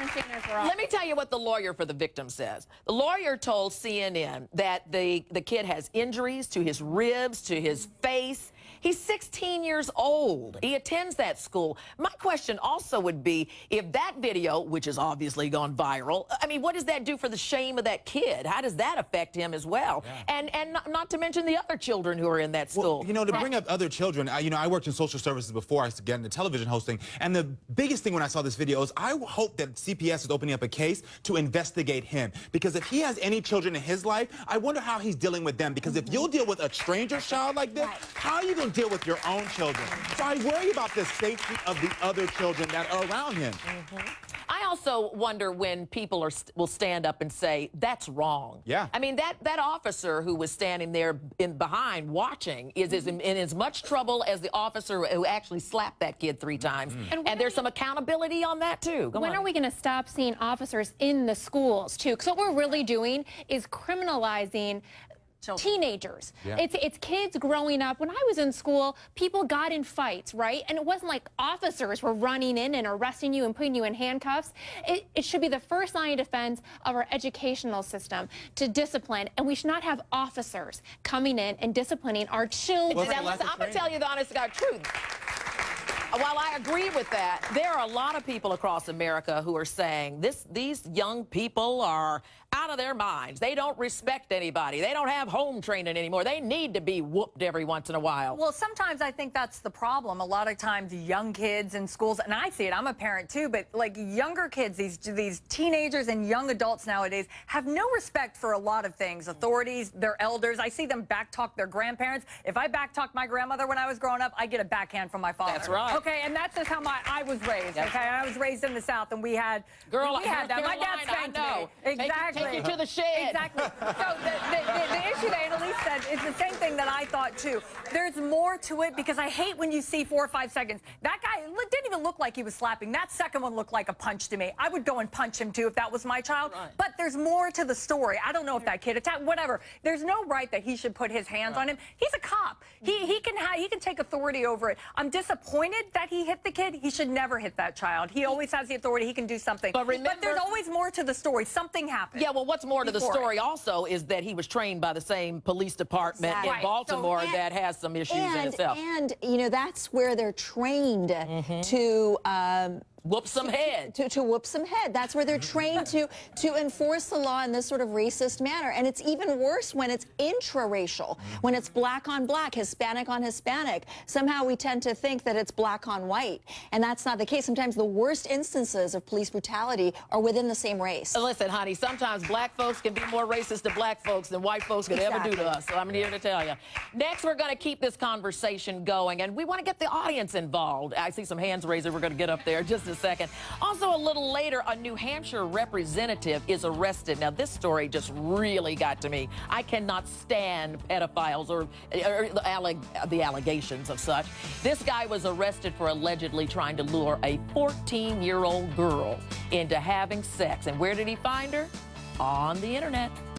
referencing this wrong. Let me tell you what the lawyer for the victim says. The lawyer told CNN that the kid has injuries to his ribs, to his face. He's 16 years old. He attends that school. My question also would be, if that video, which has obviously gone viral, I mean, what does that do for the shame of that kid? How does that affect him as well? Yeah. And not to mention the other children who are in that school. Well, you know, to bring up other children, I worked in social services before I got into television hosting, and the biggest thing when I saw this video is I hope that CPS is opening up a case to investigate him, because if he has any children in his life, I wonder how he's dealing with them, because if you'll deal with a stranger's child like this, how are you going to deal with your own children? So I worry about the safety of the other children that are around him. I also wonder when people will stand up and say, that's wrong. Yeah. I mean, that officer who was standing there behind watching is in as much trouble as the officer who actually slapped that kid 3 times. And there's some accountability on that, too. When are we going to stop seeing officers in the schools, too? Because what we're really doing is criminalizing teenagers. Yeah. It's kids growing up. When I was in school, people got in fights, right? And it wasn't like officers were running in and arresting you and putting you in handcuffs. It should be the first line of defense of our educational system to discipline, and we should not have officers coming in and disciplining our children. Now, listen, I'm going to tell you the honest to God truth. While I agree with that, there are a lot of people across America who are saying these young people are out of their minds. They don't respect anybody. They don't have home training anymore. They need to be whooped every once in a while. Well, sometimes I think that's the problem. A lot of times young kids in schools, and I see it, I'm a parent too, but like younger kids, these teenagers and young adults nowadays have no respect for a lot of things. Authorities, their elders. I see them backtalk their grandparents. If I backtalked my grandmother when I was growing up, I get a backhand from my father. That's right. Okay, and that's just how I was raised. Yes. Okay, I was raised in the South, and we had that. My dad spanked me. Exactly. Take you to the shed. Exactly. So the issue that Annalise said is the same thing that I thought too. There's more to it, because I hate when you see 4 or 5 seconds. That guy didn't even look like he was slapping. That second one looked like a punch to me. I would go and punch him too if that was my child. Right. But there's more to the story. I don't know if that kid attacked, whatever. There's no right that he should put his hands on him. He's a cop. He can take authority over it. I'm disappointed that he hit the kid. He should never hit that child. He always has the authority. He can do something. But remember, there's always more to the story. Something happened. Yeah, well, what's more to the story also is that he was trained by the same police department in Baltimore that has some issues in itself. And, you know, that's where they're trained to whoop some head. To whoop some head. That's where they're trained to enforce the law in this sort of racist manner. And it's even worse when it's intra-racial, when it's black on black, Hispanic on Hispanic. Somehow we tend to think that it's black on white, and that's not the case. Sometimes the worst instances of police brutality are within the same race. Listen, honey, sometimes black folks can be more racist to black folks than white folks could ever do to us. So I'm here to tell you. Next, we're going to keep this conversation going, and we want to get the audience involved. I see some hands raised. We're going to get up there in just a second. Also, a little later, a New Hampshire representative is arrested. Now, this story just really got to me. I cannot stand pedophiles or the allegations of such. This guy was arrested for allegedly trying to lure a 14-year-old girl into having sex. And where did he find her? On the internet.